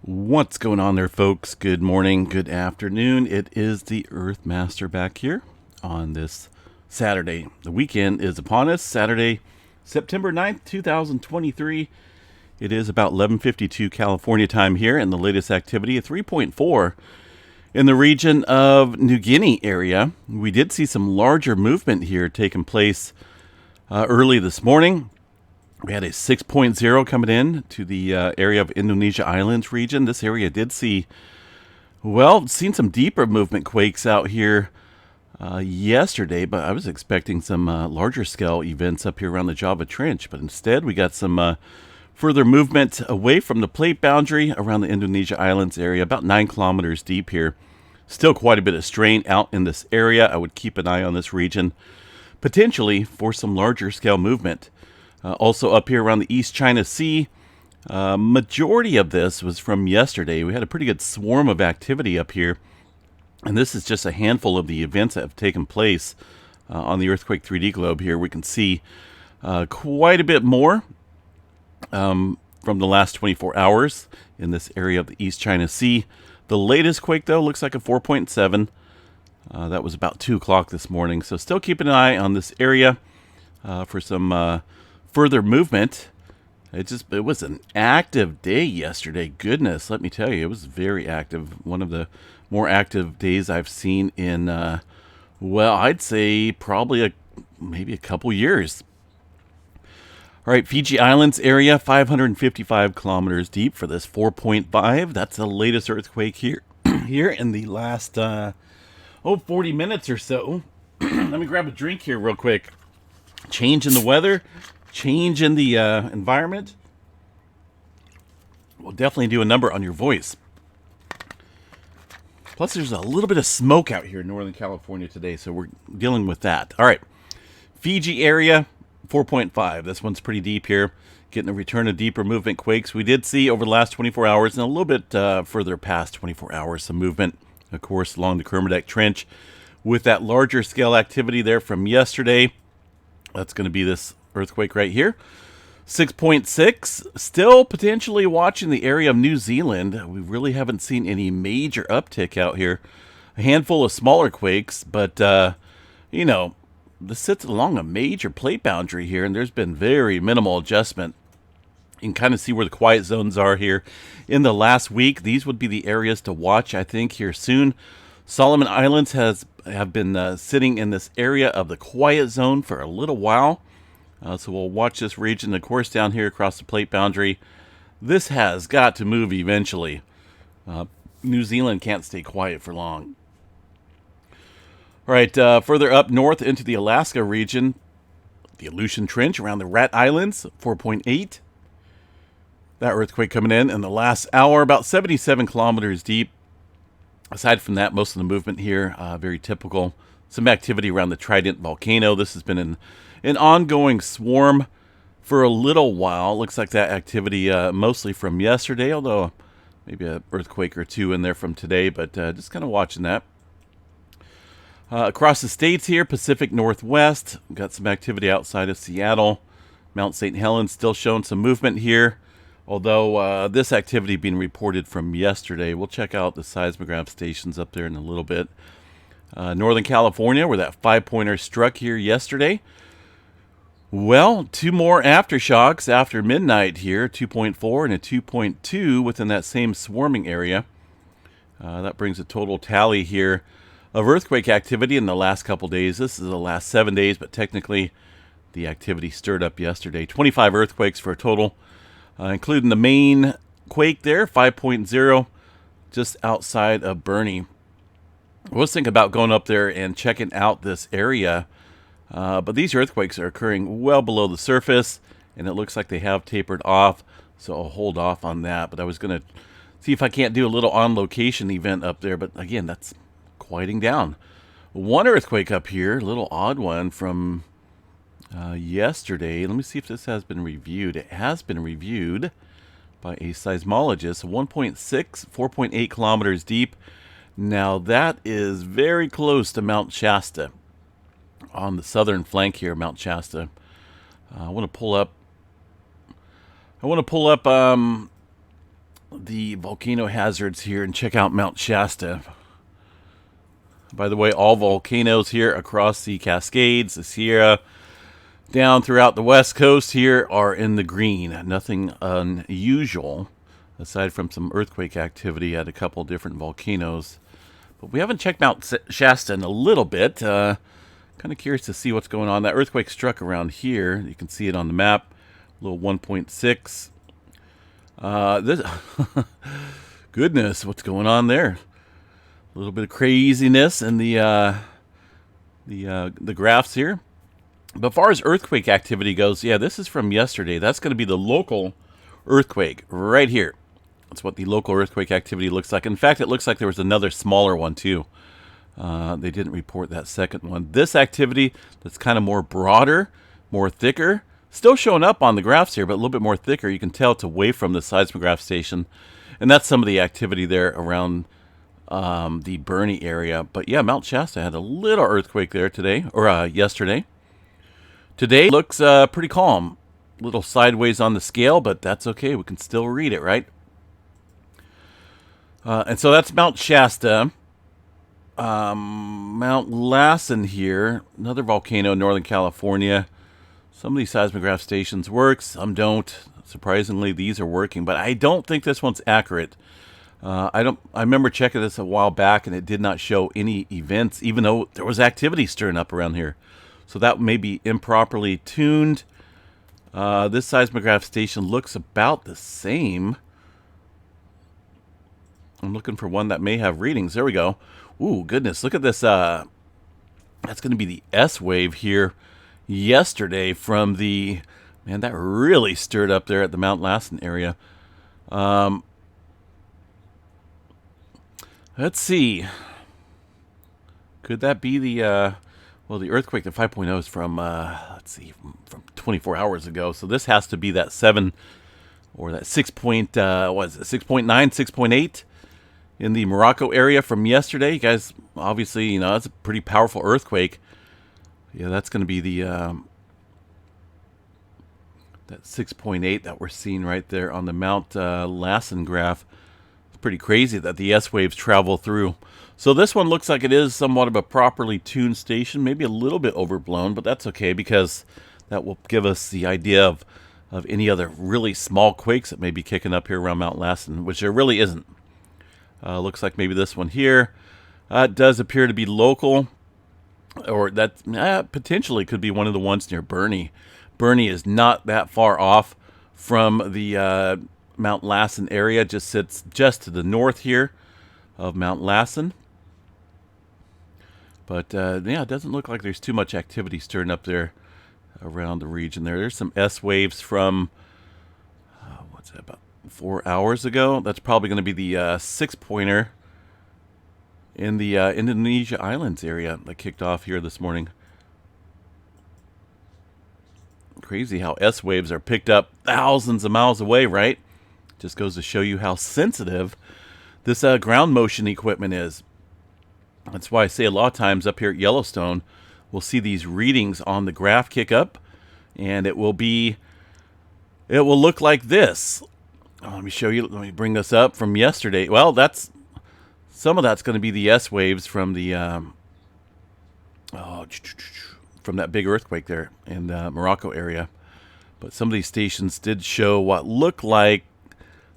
What's going on there, folks? Good morning, good afternoon. It is the Earthmaster back here on this Saturday. The weekend is upon us. Saturday, September 9th, 2023. It is about 11:52 California time here, and the latest activity at 3.4 in the region of New Guinea area. We did see some larger movement here taking place early this morning. We had a 6.0 coming in to the area of Indonesia Islands region. This area did see, seen some deeper movement quakes out here yesterday, but I was expecting some larger scale events up here around the Java Trench. But instead, we got some further movement away from the plate boundary around the Indonesia Islands area, about 9 kilometers deep here. Still quite a bit of strain out in this area. I would keep an eye on this region, potentially for some larger scale movement. Also up here around the East China Sea, majority of this was from yesterday. We had a pretty good swarm of activity up here, and this is just a handful of the events that have taken place on the Earthquake 3D globe here. We can see quite a bit more from the last 24 hours in this area of the East China Sea. The latest quake, though, looks like a 4.7. That was about 2 o'clock this morning, so still keeping an eye on this area for some further movement. It was an active day yesterday. Goodness, let me tell you, it was very active. One of the more active days I've seen in, I'd say probably maybe a couple years. All right, Fiji Islands area, 555 kilometers deep for this 4.5. That's the latest earthquake here, here in the last 40 minutes or so. Let me grab a drink here real quick. Change in the weather, change in the environment will definitely do a number on your voice. Plus, there's a little bit of smoke out here in Northern California today, so we're dealing with that. All right, Fiji area, 4.5. This one's pretty deep here, getting a return of deeper movement quakes. We did see over the last 24 hours and a little bit further past 24 hours some movement, of course, along the Kermadec Trench with that larger scale activity there from yesterday. That's going to be this earthquake right here. 6.6. Still potentially watching the area of New Zealand. We really haven't seen any major uptick out here. A handful of smaller quakes, but, this sits along a major plate boundary here, and there's been very minimal adjustment. You can kind of see where the quiet zones are here in the last week. These would be the areas to watch, I think, here soon. Solomon Islands have been sitting in this area of the quiet zone for a little while. So we'll watch this region, of course, down here across the plate boundary. This has got to move eventually. New Zealand can't stay quiet for long. All right, further up north into the Alaska region, the Aleutian Trench around the Rat Islands, 4.8. That earthquake coming in the last hour, about 77 kilometers deep. Aside from that, most of the movement here, very typical. Some activity around the Trident volcano. This has been an ongoing swarm for a little while. Looks like that activity mostly from yesterday, although maybe an earthquake or two in there from today, but just kind of watching that. Across the states here, Pacific Northwest, got some activity outside of Seattle. Mount St. Helens still showing some movement here, although this activity being reported from yesterday. We'll check out the seismograph stations up there in a little bit. Northern California, where that 5-pointer struck here yesterday. Well, 2 more aftershocks after midnight here, 2.4 and a 2.2 within that same swarming area. That brings a total tally here of earthquake activity in the last couple days. This is the last 7 days, but technically the activity stirred up yesterday. 25 earthquakes for a total, including the main quake there, 5.0, just outside of Bernie. I was thinking about going up there and checking out this area, but these earthquakes are occurring well below the surface, and it looks like they have tapered off, so I'll hold off on that. But I was going to see if I can't do a little on-location event up there, but again, that's quieting down. One earthquake up here, a little odd one from yesterday. Let me see if this has been reviewed. It has been reviewed by a seismologist. 1.6, 4.8 kilometers deep. Now that is very close to Mount Shasta, on the southern flank here, Mount Shasta. I want to pull up the volcano hazards here and check out Mount Shasta. By the way, all volcanoes here across the Cascades, the Sierra, down throughout the west coast here are in the green. Nothing unusual aside from some earthquake activity at a couple different volcanoes. But we haven't checked Mount Shasta in a little bit. Kind of curious to see what's going on. That earthquake struck around here. You can see it on the map. Little 1.6. This goodness, what's going on there? A little bit of craziness in the graphs here. But as far as earthquake activity goes, yeah, this is from yesterday. That's going to be the local earthquake right here. That's what the local earthquake activity looks like. In fact, it looks like there was another smaller one too. They didn't report that second one. This activity that's kind of more broader, more thicker, still showing up on the graphs here, but a little bit more thicker. You can tell it's away from the seismograph station. And that's some of the activity there around the Bernie area. But yeah, Mount Shasta had a little earthquake there today, or yesterday. Today looks pretty calm. A little sideways on the scale, but that's okay. We can still read it, right? And so that's Mount Shasta. Mount Lassen here, another volcano in Northern California. Some of these seismograph stations work, some don't. Surprisingly, these are working, but I don't think this one's accurate. I remember checking this a while back, and it did not show any events, even though there was activity stirring up around here. So that may be improperly tuned. This seismograph station looks about the same. I'm looking for one that may have readings. There we go. Ooh, goodness. Look at this. That's going to be the S wave here yesterday from the... Man, that really stirred up there at the Mount Lassen area. Let's see. Could that be the... well, the earthquake, the 5.0 is from, let's see, from 24 hours ago. So this has to be that 7 or that 6 point, what is it, 6.9, 6.8 in the Morocco area from yesterday. You guys, obviously, you know, that's a pretty powerful earthquake. Yeah, that's going to be the, that 6.8 that we're seeing right there on the Mount Lassen graph. It's pretty crazy that the S waves travel through. So this one looks like it is somewhat of a properly tuned station, maybe a little bit overblown, but that's okay because that will give us the idea of any other really small quakes that may be kicking up here around Mount Lassen, which there really isn't. Looks like maybe this one here does appear to be local, or that potentially could be one of the ones near Bernie. Bernie is not that far off from the Mount Lassen area, just sits just to the north here of Mount Lassen. But yeah, it doesn't look like there's too much activity stirring up there around the region there. There's some S waves from, what's that, about 4 hours ago. That's probably going to be the 6-pointer in the Indonesia Islands area that kicked off here this morning. Crazy how S waves are picked up thousands of miles away, right? Just goes to show you how sensitive this ground motion equipment is. That's why I say a lot of times up here at Yellowstone, we'll see these readings on the graph kick up, and it will look like this. Let me show you. Let me bring this up from yesterday. Well, some of that's going to be the S waves from the from that big earthquake there in the Morocco area. But some of these stations did show what looked like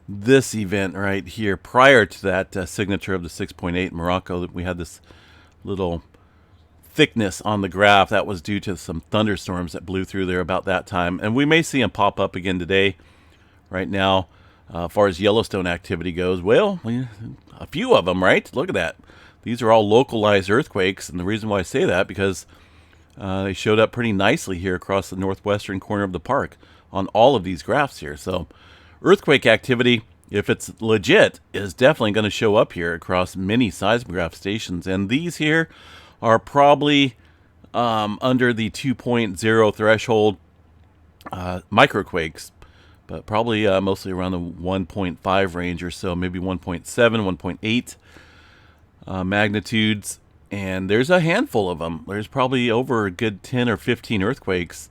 this event right here prior to that signature of the 6.8 in Morocco. We had this little thickness on the graph that was due to some thunderstorms that blew through there about that time, and we may see them pop up again today. Right now, as far as Yellowstone activity goes, well, a few of them, right? Look at that. These are all localized earthquakes, and the reason why I say that because they showed up pretty nicely here across the northwestern corner of the park on all of these graphs here. So earthquake activity, if it's legit, is definitely going to show up here across many seismograph stations. And these here are probably under the 2.0 threshold microquakes, but probably mostly around the 1.5 range or so, maybe 1.7, 1.8 magnitudes. And there's a handful of them. There's probably over a good 10 or 15 earthquakes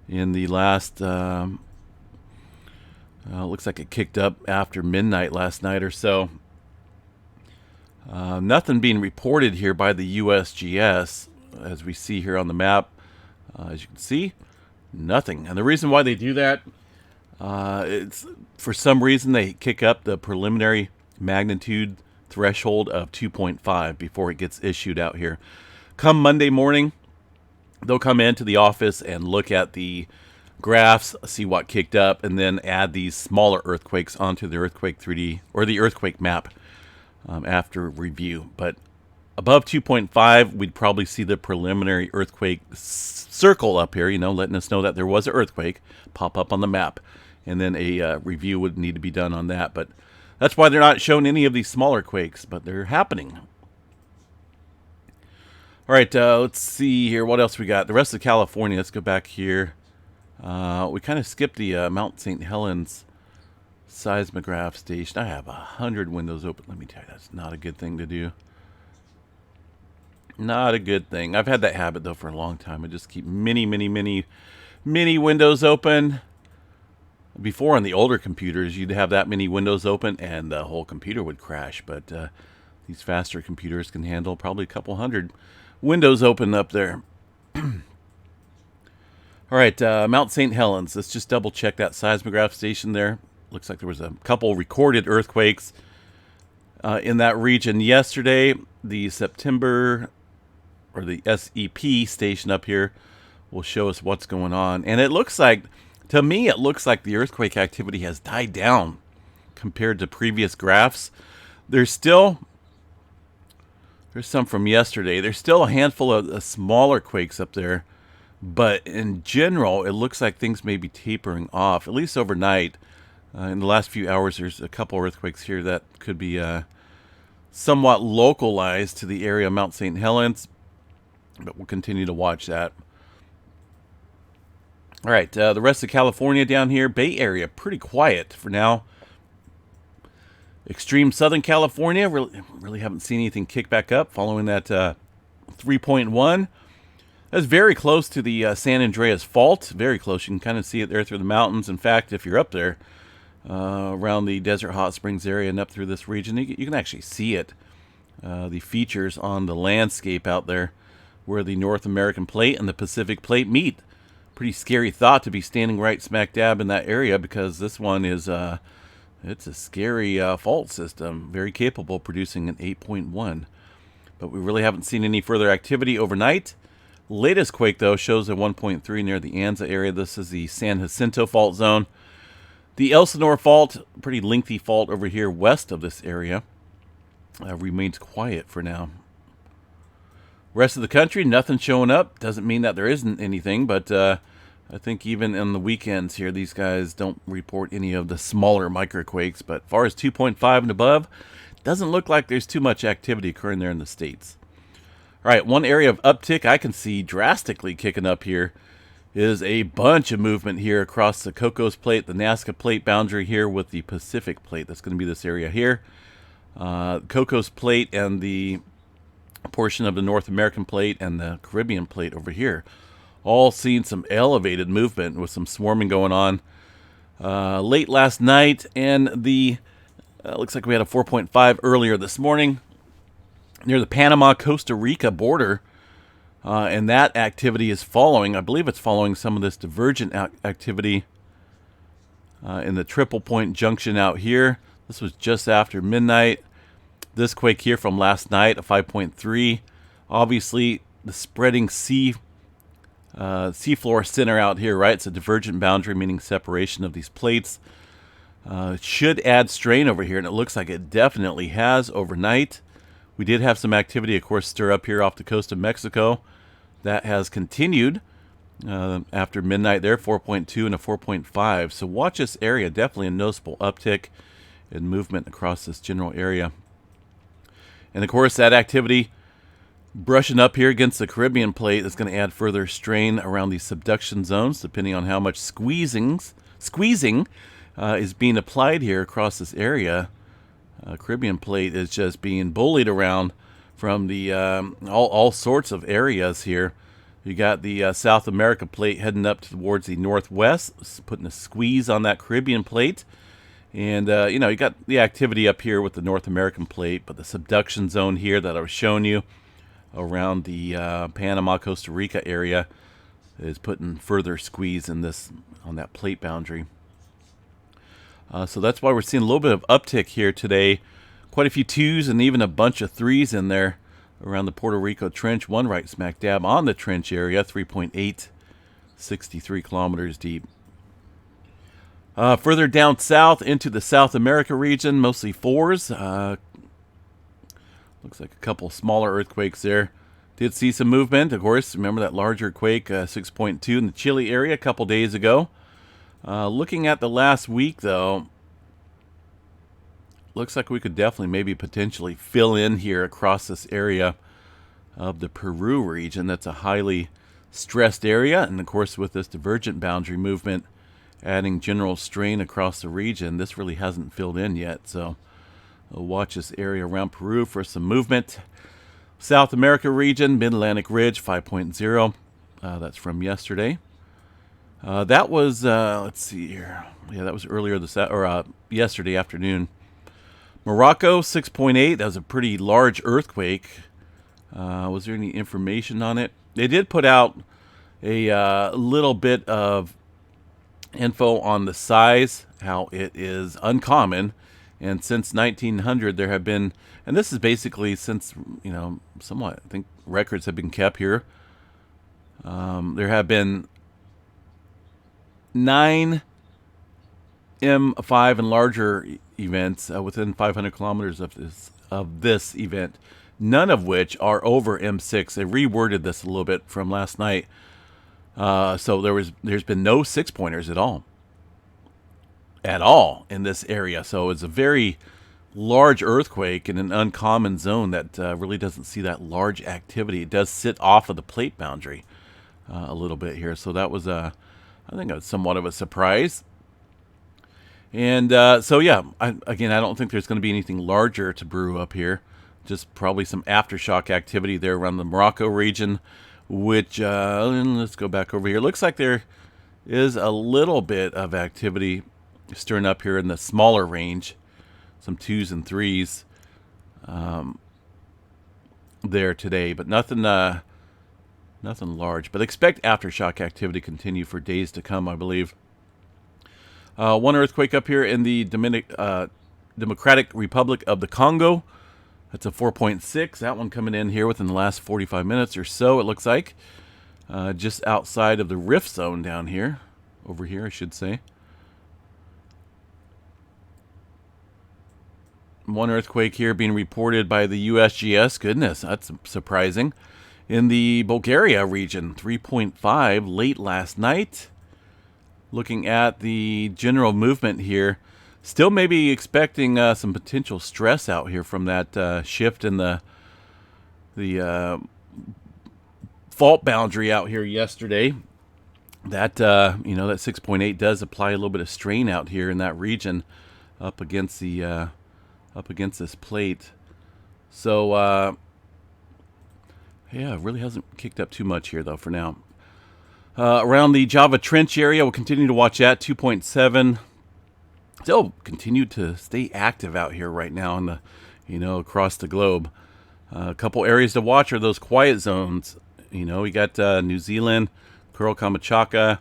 in the last Looks like it kicked up after midnight last night or so. Nothing being reported here by the USGS, as we see here on the map. As you can see, nothing. And the reason why they do that, it's for some reason they kick up the preliminary magnitude threshold of 2.5 before it gets issued out here. Come Monday morning, they'll come into the office and look at the graphs, see what kicked up, and then add these smaller earthquakes onto the Earthquake 3D or the earthquake map after review. But above 2.5, we'd probably see the preliminary earthquake circle up here, letting us know that there was an earthquake pop up on the map. And then a review would need to be done on that. But that's why they're not showing any of these smaller quakes, but they're happening. All right, let's see here. What else we got? The rest of California. Let's go back here. We kind of skipped the Mount St. Helens seismograph station. I have 100 windows open. Let me tell you, that's not a good thing to do. Not a good thing. I've had that habit, though, for a long time. I just keep many windows open. Before, on the older computers, you'd have that many windows open and the whole computer would crash. But these faster computers can handle probably a couple hundred windows open up there. All right, Mount St. Helens. Let's just double check that seismograph station there. Looks like there was a couple recorded earthquakes in that region yesterday. The September, or the SEP station up here, will show us what's going on. And it looks like, to me, it looks like the earthquake activity has died down compared to previous graphs. There's some from yesterday. There's still a handful of smaller quakes up there. But in general, it looks like things may be tapering off, at least overnight. In the last few hours, there's a couple earthquakes here that could be somewhat localized to the area of Mount St. Helens. But we'll continue to watch that. All right, the rest of California down here, Bay Area, pretty quiet for now. Extreme Southern California, really haven't seen anything kick back up following that 3.1. That's very close to the San Andreas Fault. Very close. You can kind of see it there through the mountains. In fact, if you're up there around the Desert Hot Springs area and up through this region, you can actually see it. The features on the landscape out there where the North American Plate and the Pacific Plate meet. Pretty scary thought to be standing right smack dab in that area, because this one is it's a scary fault system, very capable of producing an 8.1. But we really haven't seen any further activity overnight. Latest quake, though, shows a 1.3 near the Anza area. This is the San Jacinto fault zone. The Elsinore fault, pretty lengthy fault over here west of this area, remains quiet for now. Rest of the country, nothing showing up. Doesn't mean that there isn't anything, but I think even in the weekends here, these guys don't report any of the smaller microquakes. But as far as 2.5 and above, doesn't look like there's too much activity occurring there in the States. All right, one area of uptick I can see drastically kicking up here is a bunch of movement here across the Cocos Plate, the Nazca Plate boundary here with the Pacific Plate. That's going to be this area here. Cocos Plate and the portion of the North American Plate and the Caribbean Plate over here. All seeing some elevated movement with some swarming going on late last night. And the looks like we had a 4.5 earlier this morning near the Panama-Costa Rica border. And that activity is following, I believe it's following some of this divergent activity in the Triple Point Junction out here. This was just after midnight. This quake here from last night, a 5.3. Obviously, the spreading seafloor center out here, right? It's a divergent boundary, meaning separation of these plates. Should add strain over here, and it looks like it definitely has overnight. We did have some activity, of course, stir up here off the coast of Mexico. That has continued after midnight there, 4.2 and a 4.5. So watch this area, definitely a noticeable uptick in movement across this general area. And of course, that activity brushing up here against the Caribbean Plate is going to add further strain around these subduction zones, depending on how much squeezing is being applied here across this area. Caribbean Plate is just being bullied around from the all sorts of areas here. You got the South America plate heading up towards the northwest, putting a squeeze on that Caribbean plate. And, you got the activity up here with the North American plate, but the subduction zone here that I was showing you around the Panama, Costa Rica area is putting further squeeze in this on that plate boundary. So that's why we're seeing a little bit of uptick here today. Quite a few twos and even a bunch of threes in there around the Puerto Rico Trench. One right smack dab on the trench area, 3.8, 63 kilometers deep. Further down south into the South America region, mostly fours. Looks like a couple smaller earthquakes there. Did see some movement, of course. Remember that larger quake, 6.2 in the Chile area a couple days ago. Looking at the last week, though, looks like we could definitely maybe potentially fill in here across this area of the Peru region. That's a highly stressed area. And, of course, with this divergent boundary movement, adding general strain across the region, this really hasn't filled in yet. So we'll watch this area around Peru for some movement. South America region, Mid-Atlantic Ridge, 5.0. That's from yesterday. That was, let's see here. Yeah, that was earlier yesterday afternoon. Morocco, 6.8. That was a pretty large earthquake. Was there any information on it? They did put out a little bit of info on the size, how it is uncommon, and since 1900 there have been, and this is basically since somewhat, I think records have been kept here. There have been 9 M5 and larger events within 500 kilometers of this event, none of which are over M6. They reworded this a little bit from last night. So there's been no 6-pointers at all in this area. So it's a very large earthquake in an uncommon zone that really doesn't see that large activity. It does sit off of the plate boundary a little bit here. So that was I think somewhat of a surprise. And so yeah, I don't think there's going to be anything larger to brew up here. Just probably some aftershock activity there around the Morocco region. Which, let's go back over here. Looks like there is a little bit of activity stirring up here in the smaller range. Some 2s and 3s there today, but nothing large. But expect aftershock activity to continue for days to come, I believe. One earthquake up here in the Democratic Republic of the Congo. That's a 4.6. That one coming in here within the last 45 minutes or so, it looks like. Just outside of the rift zone down here. Over here, I should say. One earthquake here being reported by the USGS. Goodness, that's surprising. In the Bulgaria region, 3.5 late last night. Looking at the general movement here. Still maybe expecting some potential stress out here from that shift in the fault boundary out here yesterday. That that 6.8 does apply a little bit of strain out here in that region up against this plate. So yeah, it really hasn't kicked up too much here though for now. Around the Java Trench area, we'll continue to watch that 2.7. Still continue to stay active out here right now in the, across the globe. A couple areas to watch are those quiet zones. We got New Zealand, Kuril Kamchatka,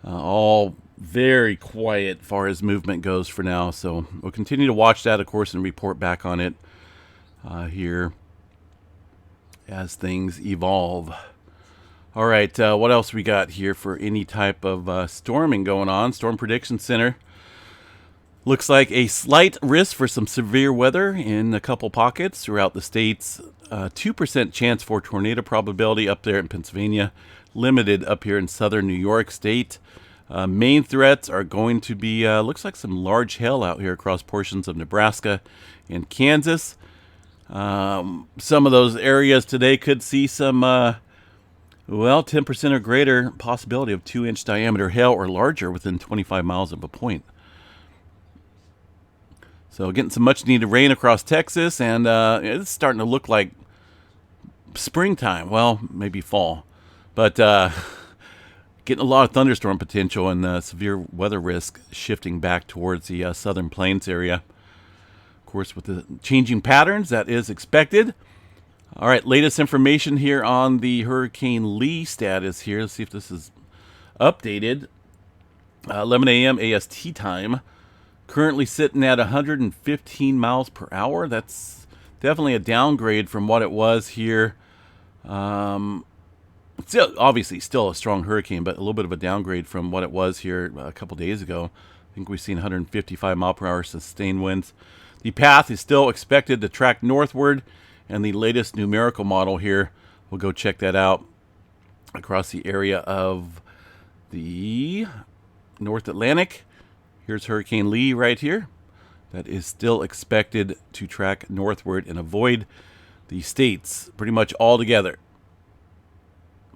all very quiet as far as movement goes for now. So we'll continue to watch that, of course, and report back on it here as things evolve. All right, what else we got here for any type of storming going on? Storm Prediction Center. Looks like a slight risk for some severe weather in a couple pockets throughout the states. 2% chance for tornado probability up there in Pennsylvania. Limited up here in southern New York State. Main threats are going to be, looks like some large hail out here across portions of Nebraska and Kansas. Some of those areas today could see some, 10% or greater possibility of 2-inch diameter hail or larger within 25 miles of a point. So getting some much needed rain across Texas, and it's starting to look like springtime. Well, maybe fall. But getting a lot of thunderstorm potential and severe weather risk shifting back towards the southern plains area. Of course, with the changing patterns, that is expected. All right, latest information here on the Hurricane Lee status here. Let's see if this is updated. 11 a.m. AST time. Currently sitting at 115 miles per hour. That's definitely a downgrade from what it was here. Still, obviously, still a strong hurricane, but a little bit of a downgrade from what it was here a couple days ago. I think we've seen 155 mile per hour sustained winds. The path is still expected to track northward, and the latest numerical model here, we'll go check that out across the area of the North Atlantic. Here's Hurricane Lee right here. That is still expected to track northward and avoid the states pretty much all together.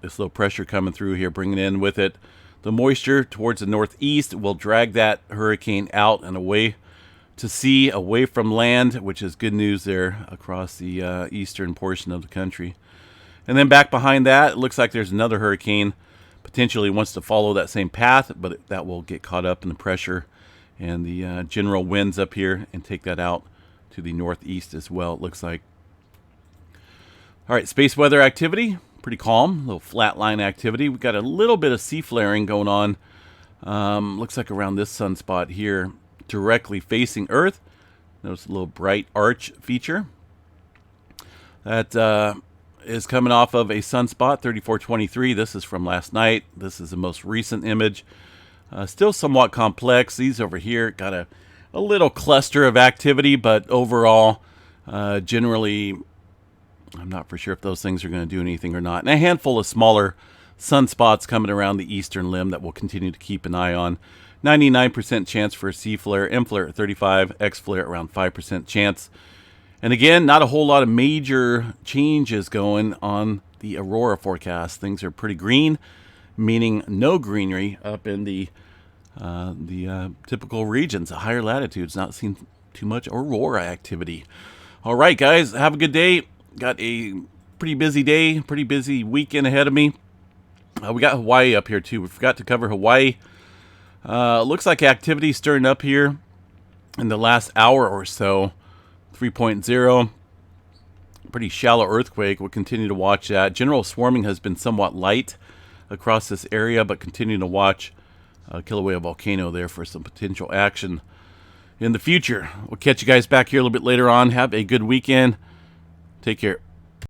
This low pressure coming through here, bringing in with it the moisture towards the northeast will drag that hurricane out and away to sea, away from land, which is good news there across the eastern portion of the country. And then back behind that, it looks like there's another hurricane potentially wants to follow that same path, but that will get caught up in the pressure and the general winds up here and take that out to the northeast as well, it looks like. All right, space weather activity. Pretty calm, a little flatline activity. We've got a little bit of sea flaring going on. Looks like around this sunspot here, directly facing Earth. Notice a little bright arch feature. That is coming off of a sunspot, 3423. This is from last night. This is the most recent image. Still somewhat complex. These over here got a little cluster of activity, but overall, generally, I'm not for sure if those things are going to do anything or not. And a handful of smaller sunspots coming around the eastern limb that we'll continue to keep an eye on. 99% chance for a C flare, M flare at 35, X flare around 5% chance. And again, not a whole lot of major changes going on the aurora forecast. Things are pretty green, meaning no greenery up in the typical regions, the higher latitudes. Not seeing too much aurora activity. All right, guys, have a good day. Got a pretty busy day, pretty busy weekend ahead of me. We got Hawaii up here too. We forgot to cover Hawaii. Looks like activity stirring up here in the last hour or so. 3.0. Pretty shallow earthquake. We'll continue to watch that. General swarming has been somewhat light across this area, but continue to watch Kilauea Volcano there for some potential action in the future. We'll catch you guys back here a little bit later on. Have a good weekend. Take care.